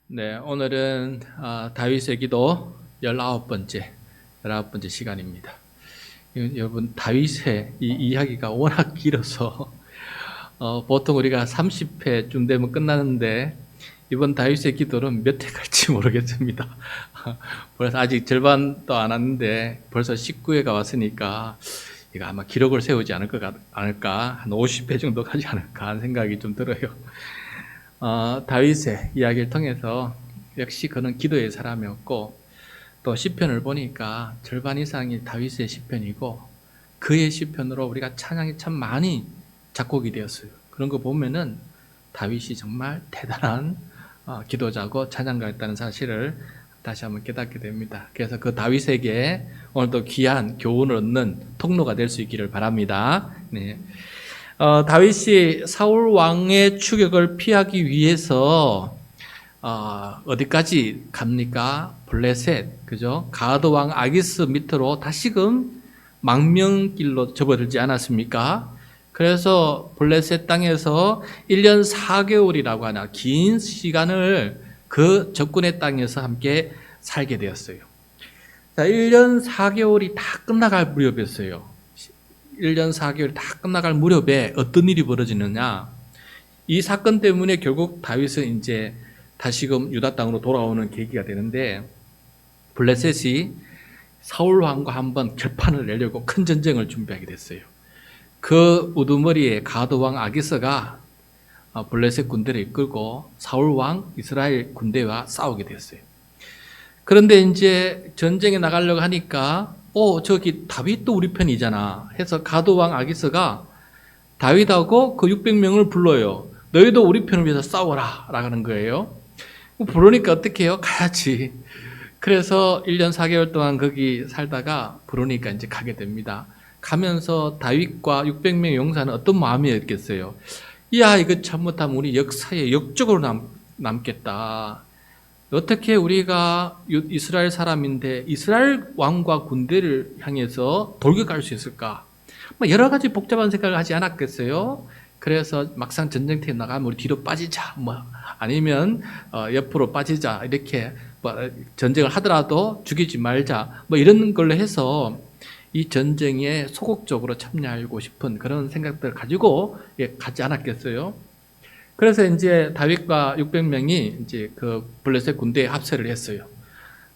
네, 오늘은 다윗의 기도 19번째 시간입니다. 여러분, 다윗의 이 이야기가 워낙 길어서 보통 우리가 30회쯤 되면 끝나는데 이번 다윗의 기도는 몇 회 갈지 모르겠습니다. 벌써 아직 절반도 안 왔는데 벌써 19회가 왔으니까 이거 아마 기록을 세우지 않을까, 한 50회 정도 가지 않을까 하는 생각이 좀 들어요. 다윗의 이야기를 통해서 역시 그는 기도의 사람이었고, 또 시편을 보니까 절반 이상이 다윗의 시편이고 그의 시편으로 우리가 찬양이 참 많이 작곡이 되었어요. 그런 거 보면은 다윗이 정말 대단한 기도자고 찬양가였다는 사실을 다시 한번 깨닫게 됩니다. 그래서 그 다윗에게 오늘도 귀한 교훈을 얻는 통로가 될 수 있기를 바랍니다. 네. 다윗이 사울 왕의 추격을 피하기 위해서 어디까지 갑니까? 블레셋, 그죠? 가드 왕 아기스 밑으로 다시금 망명길로 접어들지 않았습니까? 그래서 블레셋 땅에서 1년 4개월이라고 하나 긴 시간을 그 적군의 땅에서 함께 살게 되었어요. 자, 1년 4개월이 다 끝나갈 무렵이었어요. 1년 4개월이 다 끝나갈 무렵에 어떤 일이 벌어지느냐? 이 사건 때문에 결국 다윗은 이제 다시금 유다 땅으로 돌아오는 계기가 되는데, 블레셋이 사울 왕과 한번 결판을 내려고 큰 전쟁을 준비하게 됐어요. 그 우두머리에 가드 왕 아기스가 블레셋 군대를 이끌고 사울 왕 이스라엘 군대와 싸우게 됐어요. 그런데 이제 전쟁에 나가려고 하니까 저기 다윗도 우리 편이잖아 해서 가드 왕 아기스가 다윗하고 그 600명을 불러요. 너희도 우리 편을 위해서 싸워라 라고 하는 거예요. 부르니까 어떻게 해요? 가야지. 그래서 1년 4개월 동안 거기 살다가 부르니까 이제 가게 됩니다. 가면서 다윗과 600명 용사는 어떤 마음이었겠어요? 이야, 이거 잘못하면 우리 역사에 역적으로 남겠다. 어떻게 우리가 이스라엘 사람인데 이스라엘 왕과 군대를 향해서 돌격할 수 있을까? 여러 가지 복잡한 생각을 하지 않았겠어요? 그래서 막상 전쟁터에 나가면 우리 뒤로 빠지자, 아니면 옆으로 빠지자, 이렇게 전쟁을 하더라도 죽이지 말자, 이런 걸로 해서 이 전쟁에 소극적으로 참여하고 싶은 그런 생각들을 가지고 가지 않았겠어요? 그래서 이제 다윗과 600명이 이제 그 블레셋 군대에 합세를 했어요.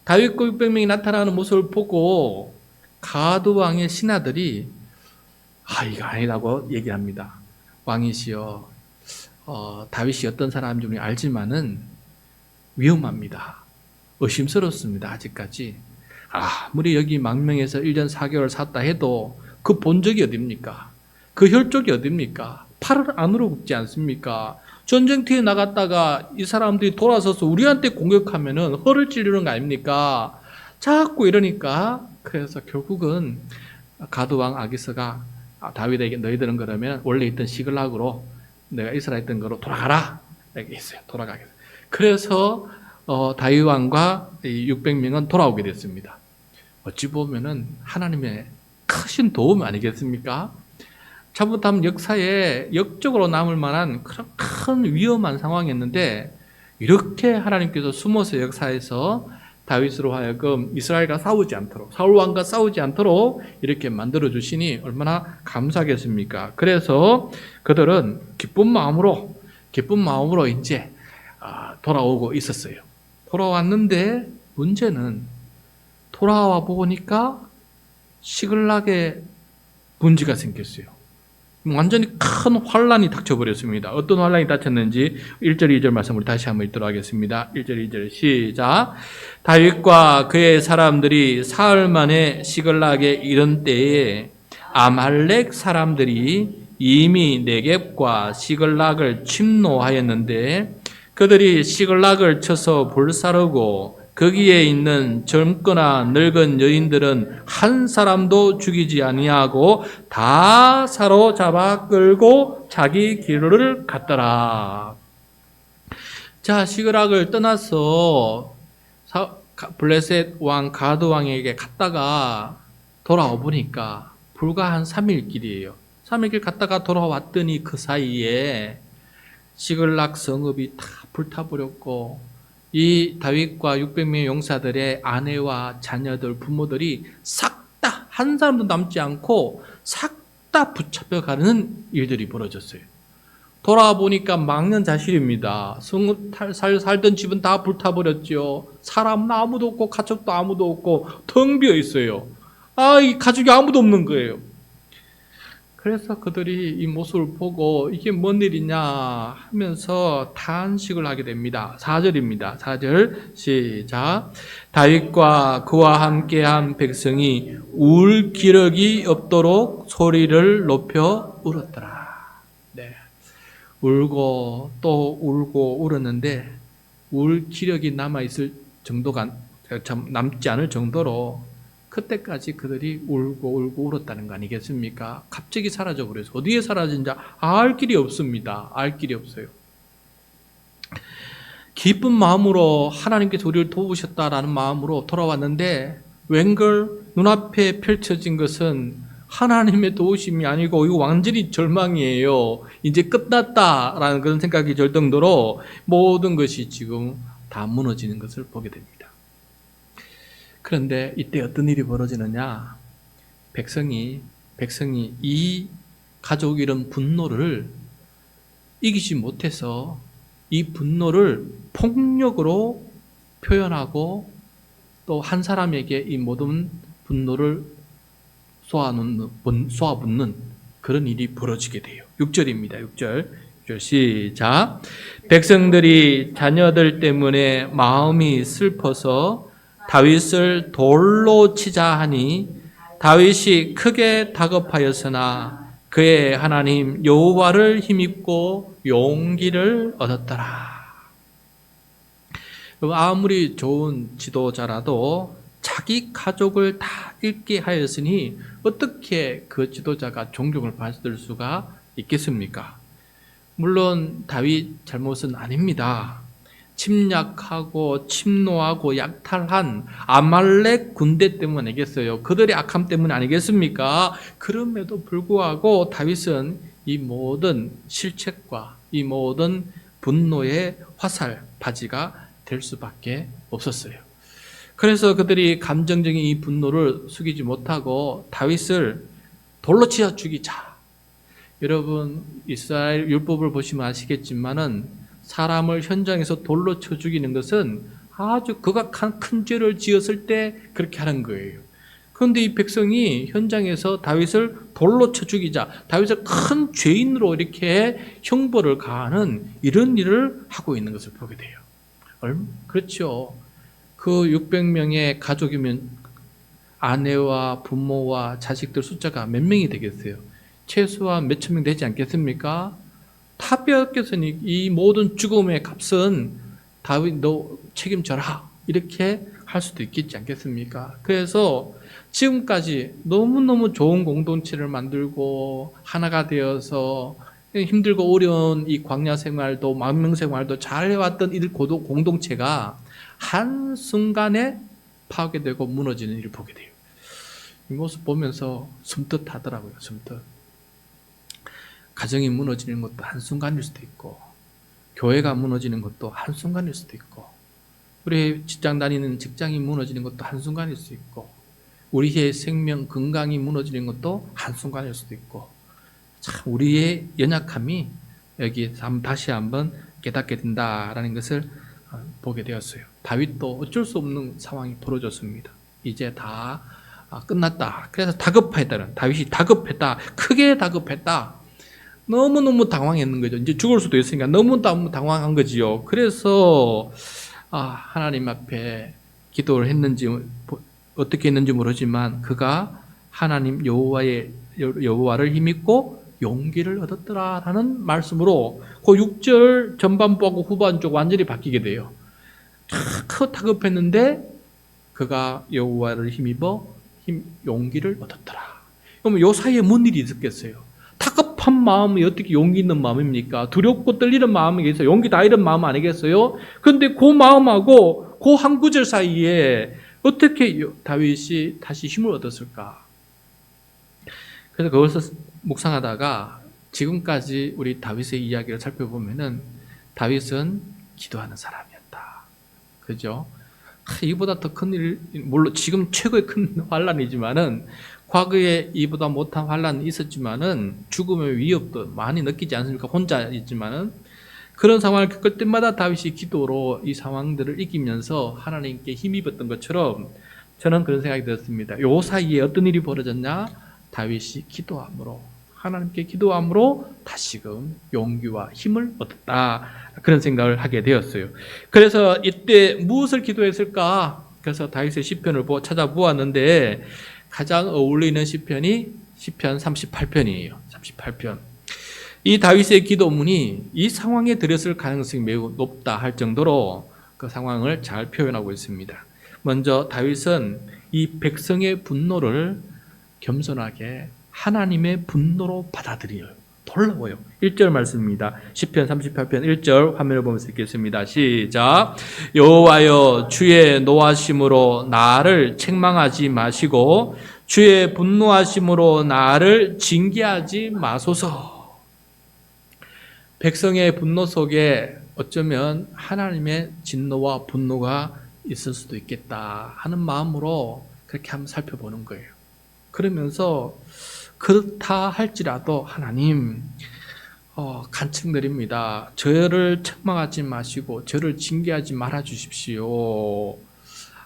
다윗과 600명이 나타나는 모습을 보고 가드 왕의 신하들이 이거 아니라고 얘기합니다. 왕이시여, 다윗이 어떤 사람인지 우리 알지만은 위험합니다. 의심스럽습니다. 아직까지. 아무리 여기 망명에서 1년 4개월 샀다 해도 그 본적이 어딥니까? 그 혈족이 어딥니까? 팔을 안으로 굽지 않습니까? 전쟁터에 나갔다가 이 사람들이 돌아서서 우리한테 공격하면은 허를 찌르는 거 아닙니까? 자꾸 이러니까, 그래서 결국은 가드 왕 아기스가 다윗에게 너희들은 그러면 원래 있던 시글락으로 내가 이스라엘 있던 거로 돌아가라 이렇게 했어요. 돌아가게. 그래서 다윗 왕과 600명은 돌아오게 됐습니다. 어찌 보면은 하나님의 크신 도움 아니겠습니까? 잘못하면 역사에 역적으로 남을 만한 그런 큰 위험한 상황이었는데, 이렇게 하나님께서 숨어서 역사에서 다윗으로 하여금 이스라엘과 싸우지 않도록, 사울 왕과 싸우지 않도록 이렇게 만들어 주시니 얼마나 감사하겠습니까? 그래서 그들은 기쁜 마음으로 이제 돌아오고 있었어요. 돌아왔는데 문제는 돌아와 보니까 시글락에 문제가 생겼어요. 완전히 큰 환란이 닥쳐버렸습니다. 어떤 환란이 닥쳤는지 1절 2절 말씀을 다시 한번 읽도록 하겠습니다. 1절 2절 시작. 다윗과 그의 사람들이 사흘 만에 시글락에 이른 때에 아말렉 사람들이 이미 네겝과 시글락을 침노하였는데 그들이 시글락을 쳐서 불사르고 거기에 있는 젊거나 늙은 여인들은 한 사람도 죽이지 아니하고 다 사로잡아 끌고 자기 길을 갔더라. 자, 시글락을 떠나서 블레셋 왕 가드 왕에게 갔다가 돌아와 보니까 불과 한 3일 길이에요. 3일 길 갔다가 돌아왔더니 그 사이에 시글락 성읍이 다 불타버렸고 이 다윗과 600명의 용사들의 아내와 자녀들, 부모들이 싹 다 한 사람도 남지 않고 싹 다 붙잡혀가는 일들이 벌어졌어요. 돌아보니까 망연자실입니다. 살던 집은 다 불타버렸죠. 사람은 아무도 없고 가족도 아무도 없고 텅 비어 있어요. 이 가족이 아무도 없는 거예요. 그래서 그들이 이 모습을 보고 이게 뭔 일이냐 하면서 탄식을 하게 됩니다. 4절입니다. 4절 시작. 다윗과 그와 함께한 백성이 울 기력이 없도록 소리를 높여 울었더라. 네. 울고 또 울고 울었는데 울 기력이 남아있을 정도가 참 남지 않을 정도로 그때까지 그들이 울고 울었다는 거 아니겠습니까? 갑자기 사라져 버려서 어디에 사라진지 알 길이 없습니다. 알 길이 없어요. 기쁜 마음으로 하나님께서 우리를 도우셨다라는 마음으로 돌아왔는데 웬걸 눈앞에 펼쳐진 것은 하나님의 도우심이 아니고 이거 완전히 절망이에요. 이제 끝났다라는 그런 생각이 들 정도로 모든 것이 지금 다 무너지는 것을 보게 됩니다. 그런데 이때 어떤 일이 벌어지느냐? 백성이 이 가족 이런 분노를 이기지 못해서 이 분노를 폭력으로 표현하고 또 한 사람에게 이 모든 분노를 쏘아붙는 그런 일이 벌어지게 돼요. 6절입니다. 6절 시작. 백성들이 자녀들 때문에 마음이 슬퍼서 다윗을 돌로 치자 하니 다윗이 크게 다급하였으나 그의 하나님 여호와를 힘입고 용기를 얻었더라. 아무리 좋은 지도자라도 자기 가족을 다 잃게 하였으니 어떻게 그 지도자가 존경을 받을 수가 있겠습니까? 물론 다윗 잘못은 아닙니다. 침략하고 침노하고 약탈한 아말렉 군대 때문 아니겠어요? 그들의 악함 때문 아니겠습니까? 그럼에도 불구하고 다윗은 이 모든 실책과 이 모든 분노의 화살, 바지가 될 수밖에 없었어요. 그래서 그들이 감정적인 이 분노를 숙이지 못하고 다윗을 돌로 치어 죽이자. 여러분 이스라엘 율법을 보시면 아시겠지만은 사람을 현장에서 돌로 쳐 죽이는 것은 아주 극악한 큰 죄를 지었을 때 그렇게 하는 거예요. 그런데 이 백성이 현장에서 다윗을 돌로 쳐 죽이자, 다윗을 큰 죄인으로 이렇게 형벌을 가하는 이런 일을 하고 있는 것을 보게 돼요. 그렇죠. 그 600명의 가족이면 아내와 부모와 자식들 숫자가 몇 명이 되겠어요? 최소한 몇천 명 되지 않겠습니까? 다 빼앗겼으니 이 모든 죽음의 값은 다윗 너 책임져라 이렇게 할 수도 있겠지 않겠습니까? 그래서 지금까지 너무너무 좋은 공동체를 만들고 하나가 되어서 힘들고 어려운 이 광야 생활도 망명 생활도 잘 해왔던 이 공동체가 한순간에 파괴되고 무너지는 일을 보게 돼요. 이 모습 보면서 섬뜩하더라고요. 섬뜩. 가정이 무너지는 것도 한순간일 수도 있고 교회가 무너지는 것도 한순간일 수도 있고 우리 직장 다니는 직장이 무너지는 것도 한순간일 수 있고 우리의 생명 건강이 무너지는 것도 한순간일 수도 있고 참 우리의 연약함이 여기 다시 한번 깨닫게 된다라는 것을 보게 되었어요. 다윗도 어쩔 수 없는 상황이 벌어졌습니다. 이제 다 끝났다. 그래서 다급했다는 다윗이 다급했다. 크게 다급했다. 너무너무 당황했는 거죠. 이제 죽을 수도 있으니까 너무 당황한 거지요. 그래서 하나님 앞에 기도를 했는지 어떻게 했는지 모르지만 그가 하나님 여호와를 힘입고 용기를 얻었더라라는 말씀으로 그 6절 전반부하고 후반쪽 완전히 바뀌게 돼요. 다급했는데 그가 여호와를 힘입어 용기를 얻었더라. 그러면 요 사이에 뭔 일이 있었겠어요? 다급한 마음이 어떻게 용기 있는 마음입니까? 두렵고 떨리는 마음이겠어요? 용기 다 잃은 마음 아니겠어요? 그런데 그 마음하고 그 한 구절 사이에 어떻게 다윗이 다시 힘을 얻었을까? 그래서 그것을 묵상하다가 지금까지 우리 다윗의 이야기를 살펴보면은 다윗은 기도하는 사람이었다. 그죠? 이보다 더 큰 일, 물론 지금 최고의 큰 환란이지만은 과거에 이보다 못한 환란이 있었지만은 죽음의 위협도 많이 느끼지 않습니까? 혼자 있지만은 그런 상황을 겪을 때마다 다윗이 기도로 이 상황들을 이기면서 하나님께 힘입었던 것처럼 저는 그런 생각이 들었습니다. 요 사이에 어떤 일이 벌어졌냐? 다윗이 기도함으로, 하나님께 기도함으로 다시금 용기와 힘을 얻었다. 그런 생각을 하게 되었어요. 그래서 이때 무엇을 기도했을까? 그래서 다윗의 시편을 찾아보았는데 가장 어울리는 시편이 시편 38편이에요. 38편. 이 다윗의 기도문이 이 상황에 들었을 가능성이 매우 높다 할 정도로 그 상황을 잘 표현하고 있습니다. 먼저 다윗은 이 백성의 분노를 겸손하게 하나님의 분노로 받아들여요. 놀라워요. 1절 말씀입니다. 시편 38편 1절 화면을 보면서 읽겠습니다. 시작. 여호와여 주의 노하심으로 나를 책망하지 마시고 주의 분노하심으로 나를 징계하지 마소서. 백성의 분노 속에 어쩌면 하나님의 진노와 분노가 있을 수도 있겠다 하는 마음으로 그렇게 한번 살펴보는 거예요. 그러면서 그렇다 할지라도 하나님 간청드립니다. 저를 책망하지 마시고 저를 징계하지 말아 주십시오.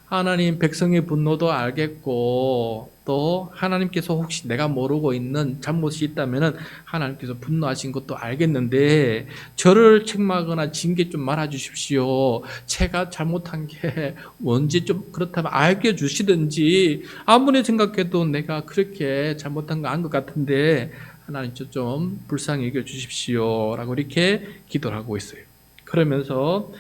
하나님 백성의 분노도 알겠고 또 하나님께서 혹시 내가 모르고 있는 잘못이 있다면 하나님께서 분노하신 것도 알겠는데 저를 책망하거나 징계 좀 말아 주십시오. 제가 잘못한 게 뭔지 좀 그렇다면 알게 주시든지 아무리 생각해도 내가 그렇게 잘못한 거 안 것 같은데 하나님 좀 불쌍히 여겨 주십시오 라고 이렇게 기도를 하고 있어요. 그러면서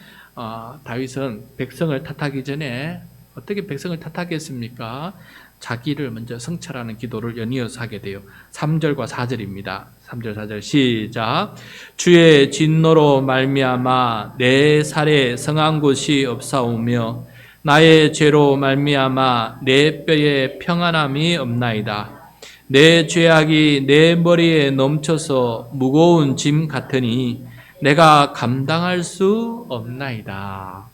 다윗은 백성을 탓하기 전에 어떻게 백성을 탓하겠습니까? 자기를 먼저 성찰하는 기도를 연이어서 하게 돼요. 3절과 4절입니다. 3절 4절 시작. 주의 진노로 말미암아 내 살에 성한 곳이 없사오며 나의 죄로 말미암아 내 뼈에 평안함이 없나이다. 내 죄악이 내 머리에 넘쳐서 무거운 짐 같으니 내가 감당할 수 없나이다.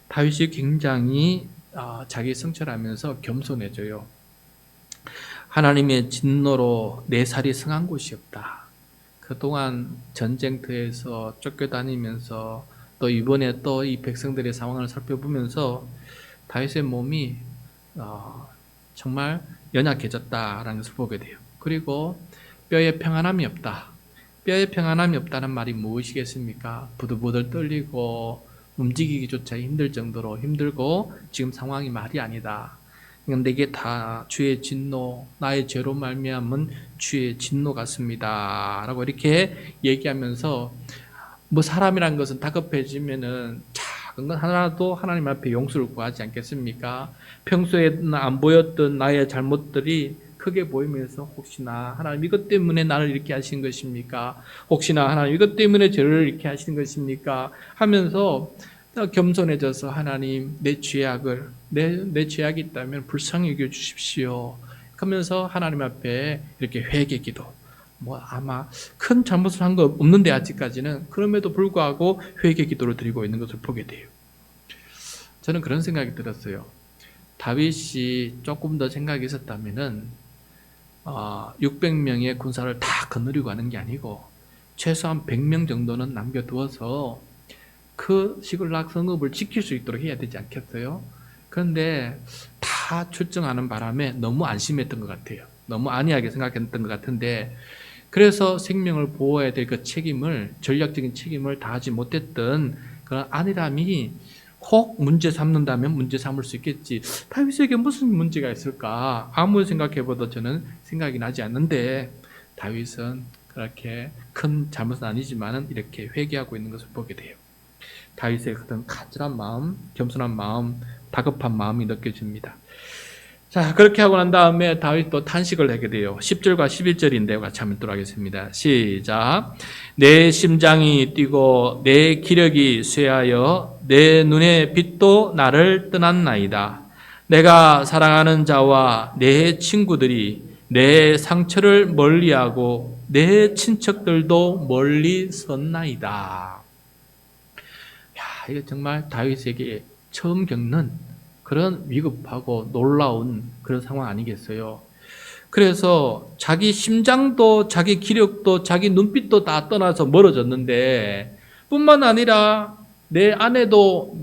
다윗이 굉장히 자기 성찰하면서 겸손해져요. 하나님의 진노로 내 살이 성한 곳이 없다. 그동안 전쟁터에서 쫓겨다니면서 또 이번에 또 이 백성들의 상황을 살펴보면서 다윗의 몸이 정말 연약해졌다라는 것을 보게 돼요. 그리고 뼈에 평안함이 없다. 뼈에 평안함이 없다는 말이 무엇이겠습니까? 부들부들 떨리고 움직이기조차 힘들 정도로 힘들고 지금 상황이 말이 아니다. 그런데 이게 다 주의 진노, 나의 죄로 말미암은 주의 진노 같습니다. 라고 이렇게 얘기하면서 사람이란 것은 다급해지면은 작은 것 하나도 하나님 앞에 용서를 구하지 않겠습니까? 평소에는 안 보였던 나의 잘못들이 크게 보이면서 혹시나 하나님 이것 때문에 나를 이렇게 하신 것입니까? 혹시나 하나님 이것 때문에 저를 이렇게 하신 것입니까? 하면서 겸손해져서 하나님 내 죄악을 내 죄악이 있다면 불쌍히 여겨 주십시오. 그러면서 하나님 앞에 이렇게 회개기도 아마 큰 잘못을 한 거 없는데 아직까지는 그럼에도 불구하고 회개기도를 드리고 있는 것을 보게 돼요. 저는 그런 생각이 들었어요. 다윗이 조금 더 생각이 있었다면은 600명의 군사를 다 거느리고 가는 게 아니고 최소한 100명 정도는 남겨두어서 그 시글락 성읍을 지킬 수 있도록 해야 되지 않겠어요? 그런데 다 출정하는 바람에 너무 안심했던 것 같아요. 너무 안이하게 생각했던 것 같은데 그래서 생명을 보호해야 될 그 책임을 전략적인 책임을 다하지 못했던 그런 안일함이 혹 문제 삼는다면 문제 삼을 수 있겠지. 다윗에게 무슨 문제가 있을까? 아무리 생각해봐도 저는 생각이 나지 않는데 다윗은 그렇게 큰 잘못은 아니지만 이렇게 회개하고 있는 것을 보게 돼요. 다윗의 그런 간절한 마음, 겸손한 마음, 다급한 마음이 느껴집니다. 자, 그렇게 하고 난 다음에 다윗 또 탄식을 하게 돼요. 10절과 11절인데 같이 한번 또 하겠습니다. 시작. 내 심장이 뛰고 내 기력이 쇠하여 내 눈의 빛도 나를 떠났나이다. 내가 사랑하는 자와 내 친구들이 내 상처를 멀리하고 내 친척들도 멀리 섰나이다. 이게 정말 다윗에게 처음 겪는 그런 위급하고 놀라운 그런 상황 아니겠어요? 그래서 자기 심장도 자기 기력도 자기 눈빛도 다 떠나서 멀어졌는데 뿐만 아니라 내 안에도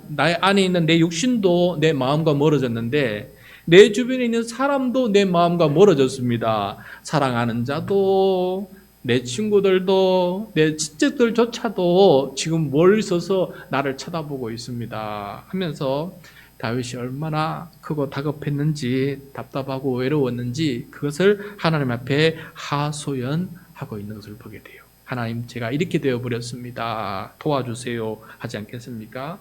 나의 안에 있는 내 육신도 내 마음과 멀어졌는데 내 주변에 있는 사람도 내 마음과 멀어졌습니다. 사랑하는 자도 내 친구들도 내 친척들조차도 지금 멀리 서서 나를 쳐다보고 있습니다 하면서 다윗이 얼마나 크고 다급했는지 답답하고 외로웠는지 그것을 하나님 앞에 하소연하고 있는 것을 보게 돼요. 하나님, 제가 이렇게 되어버렸습니다. 도와주세요 하지 않겠습니까?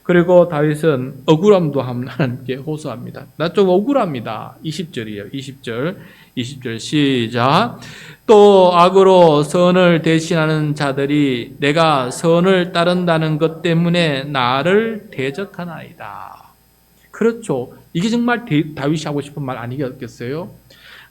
그리고 다윗은 억울함도 하나님께 호소합니다. 나 좀 억울합니다. 20절이에요. 20절 시작. 또 악으로 선을 대신하는 자들이 내가 선을 따른다는 것 때문에 나를 대적하나이다. 그렇죠. 이게 정말 다윗이 하고 싶은 말 아니겠어요?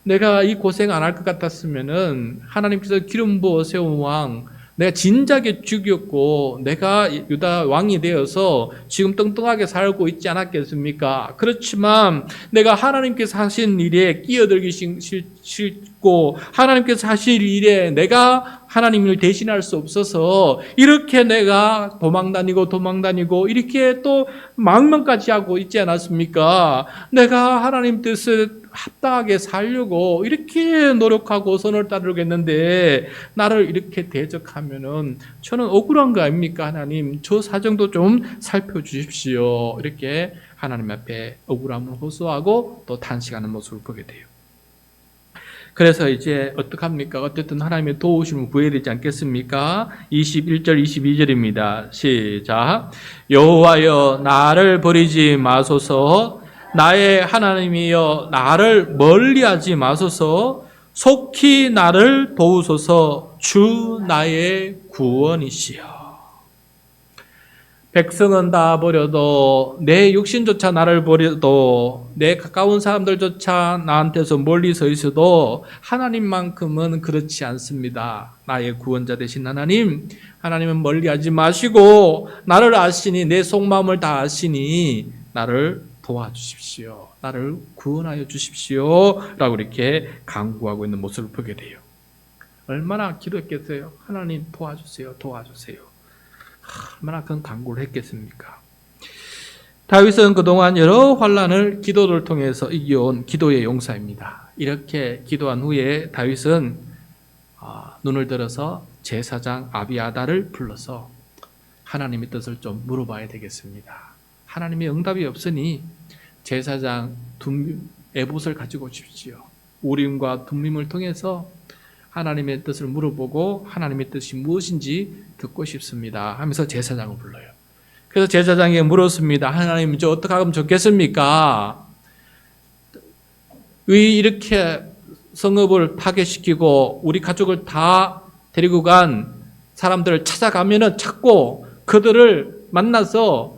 내가 이 고생 안 할 것 같았으면은 하나님께서 기름 부어 세운 왕, 내가 진작에 죽였고 내가 유다 왕이 되어서 지금 뚱뚱하게 살고 있지 않았겠습니까? 그렇지만 내가 하나님께서 하신 일에 끼어들기 싫고 하나님께서 하실 일에 내가 하나님을 대신할 수 없어서 이렇게 내가 도망다니고 이렇게 또 망명까지 하고 있지 않았습니까? 내가 하나님 뜻을 합당하게 살려고 이렇게 노력하고 선을 따르겠는데 나를 이렇게 대적하면은 저는 억울한 거 아닙니까? 하나님, 저 사정도 좀 살펴주십시오. 이렇게 하나님 앞에 억울함을 호소하고 또 탄식하는 모습을 보게 돼요. 그래서 이제 어떡합니까? 어쨌든 하나님의 도우심을 구해야 되지 않겠습니까? 21절 22절입니다. 시작. 여호와여 나를 버리지 마소서. 나의 하나님이여 나를 멀리하지 마소서. 속히 나를 도우소서. 주 나의 구원이시여. 백성은 다 버려도 내 육신조차 나를 버려도 내 가까운 사람들조차 나한테서 멀리 서 있어도 하나님만큼은 그렇지 않습니다. 나의 구원자 되신 하나님, 하나님은 멀리하지 마시고 나를 아시니 내 속마음을 다 아시니 나를 도와주십시오. 나를 구원하여 주십시오. 라고 이렇게 간구하고 있는 모습을 보게 돼요. 얼마나 기도했겠어요? 하나님 도와주세요. 얼마나 큰 간구를 했겠습니까? 다윗은 그동안 여러 환난을 기도를 통해서 이겨온 기도의 용사입니다. 이렇게 기도한 후에 다윗은 눈을 들어서 제사장 아비아달을 불러서 하나님의 뜻을 좀 물어봐야 되겠습니다. 하나님의 응답이 없으니 제사장 에봇을 가지고 오십시오. 우림과 둠밈을 통해서 하나님의 뜻을 물어보고 하나님의 뜻이 무엇인지 듣고 싶습니다 하면서 제사장을 불러요. 그래서 제사장에게 물었습니다. 하나님, 저 어떻게 하면 좋겠습니까? 왜 이렇게 성읍을 파괴시키고 우리 가족을 다 데리고 간 사람들을 찾고 그들을 만나서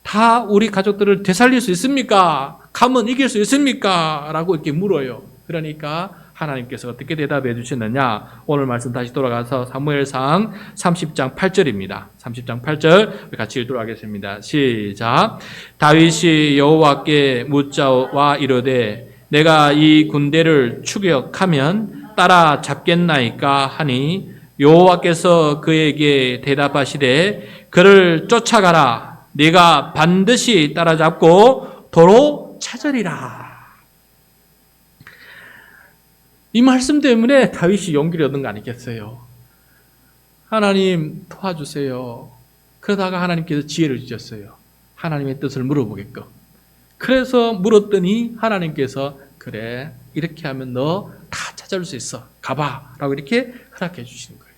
다 우리 가족들을 되살릴 수 있습니까? 가면 이길 수 있습니까? 라고 이렇게 물어요. 그러니까 하나님께서 어떻게 대답해 주시느냐? 오늘 말씀 다시 돌아가서 사무엘상 30장 8절입니다. 30장 8절 같이 읽도록 하겠습니다. 시작. 다윗이 여호와께 묻자와 이르되 내가 이 군대를 추격하면 따라잡겠나이까 하니 여호와께서 그에게 대답하시되 그를 쫓아가라. 네가 반드시 따라잡고 도로 찾으리라. 이 말씀 때문에 다윗이 용기를 얻은 거 아니겠어요? 하나님 도와주세요. 그러다가 하나님께서 지혜를 주셨어요. 하나님의 뜻을 물어보게끔. 그래서 물었더니 하나님께서 그래, 이렇게 하면 너 다 찾아올 수 있어. 가봐. 라고 이렇게 허락해 주시는 거예요.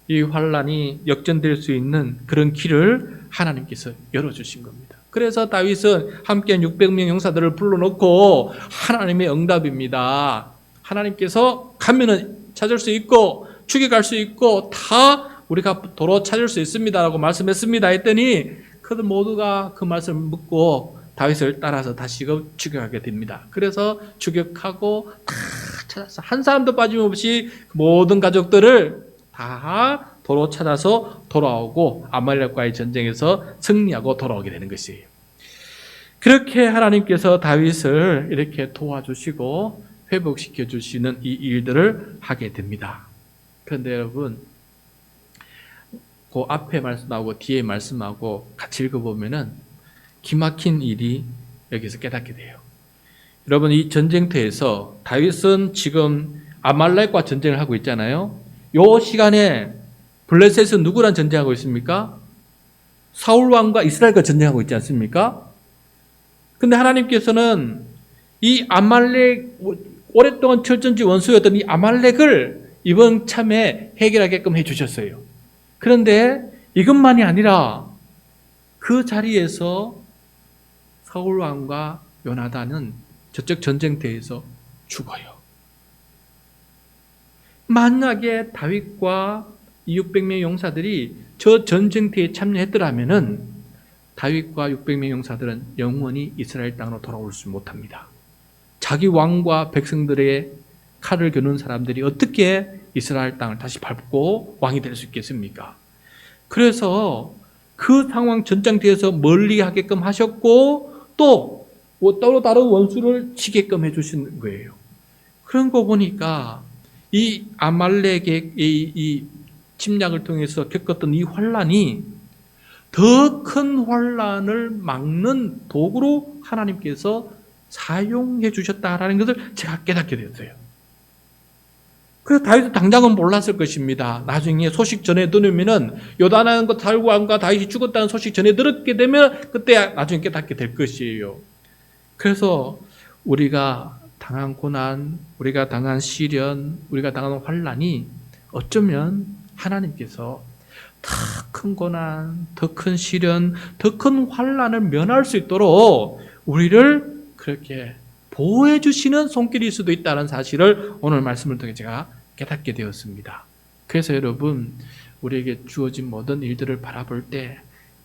이 환란이 역전될 수 있는 그런 길을 하나님께서 열어주신 겁니다. 그래서 다윗은 함께한 600명 용사들을 불러놓고 하나님의 응답입니다. 하나님께서 가면은 찾을 수 있고 죽여갈 수 있고 다 우리가 도로 찾을 수 있습니다라고 말씀했습니다 했더니 그들 모두가 그 말씀을 묻고 다윗을 따라서 다시금 추격하게 됩니다. 그래서 추격하고 다 찾았어. 한 사람도 빠짐없이 모든 가족들을 다 도로 찾아서 돌아오고 아말렉과의 전쟁에서 승리하고 돌아오게 되는 것이에요. 그렇게 하나님께서 다윗을 이렇게 도와주시고 회복시켜 주시는 이 일들을 하게 됩니다. 그런데 여러분, 그 앞에 말씀하고 뒤에 말씀하고 같이 읽어보면은 기막힌 일이 여기서 깨닫게 돼요. 여러분, 이 전쟁터에서 다윗은 지금 아말렉과 전쟁을 하고 있잖아요. 요 시간에 블레셋은 누구랑 전쟁하고 있습니까? 사울 왕과 이스라엘과 전쟁하고 있지 않습니까? 근데 하나님께서는 이 아말렉, 오랫동안 철전지 원수였던 이 아말렉을 이번 참에 해결하게끔 해주셨어요. 그런데 이것만이 아니라 그 자리에서 사울 왕과 요나단은 저쪽 전쟁터에서 죽어요. 만약에 다윗과 이 600명 용사들이 저 전쟁터에 참여했더라면은 다윗과 600명 용사들은 영원히 이스라엘 땅으로 돌아올 수 못합니다. 자기 왕과 백성들의 칼을 겨눈 사람들이 어떻게 이스라엘 땅을 다시 밟고 왕이 될 수 있겠습니까? 그래서 그 상황 전장터에서 멀리 하게끔 하셨고 또 다른 원수를 치게끔 해주신 거예요. 그런 거 보니까 이 아말렉의 이 침략을 통해서 겪었던 이 환란이 더 큰 환란을 막는 도구로 하나님께서 사용해 주셨다라는 것을 제가 깨닫게 되었어요. 그래서 다윗은 당장은 몰랐을 것입니다. 나중에 소식 전해 들으면은 요단왕과 사울 왕과 다윗이 죽었다는 소식 전해 들었게 되면 그때 나중에 깨닫게 될 것이에요. 그래서 우리가 당한 고난, 우리가 당한 시련, 우리가 당한 환란이 어쩌면 하나님께서 더 큰 고난, 더 큰 시련, 더 큰 환란을 면할 수 있도록 우리를 그렇게 보호해 주시는 손길일 수도 있다는 사실을 오늘 말씀을 통해 제가 깨닫게 되었습니다. 그래서 여러분, 우리에게 주어진 모든 일들을 바라볼 때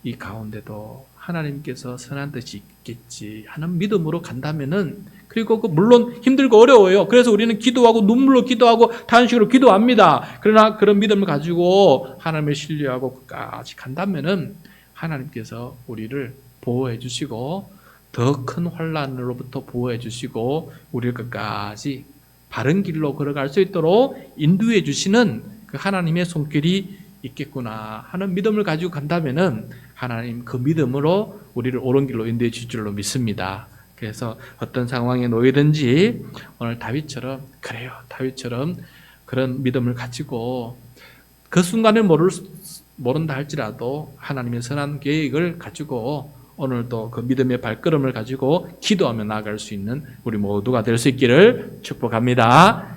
이 가운데도 하나님께서 선한 뜻이 있겠지 하는 믿음으로 간다면은, 그리고 물론 힘들고 어려워요. 그래서 우리는 기도하고 눈물로 기도하고 단식으로 기도합니다. 그러나 그런 믿음을 가지고 하나님을 신뢰하고 끝까지 간다면은 하나님께서 우리를 보호해 주시고 더 큰 환난으로부터 보호해 주시고 우리를 끝까지 바른 길로 걸어갈 수 있도록 인도해 주시는 그 하나님의 손길이 있겠구나 하는 믿음을 가지고 간다면은 하나님 그 믿음으로 우리를 옳은 길로 인도해 주실 줄로 믿습니다. 그래서 어떤 상황에 놓이든지 오늘 다윗처럼 그런 믿음을 가지고 그 순간을 모른다 할지라도 하나님의 선한 계획을 가지고 오늘도 그 믿음의 발걸음을 가지고 기도하며 나아갈 수 있는 우리 모두가 될 수 있기를 축복합니다.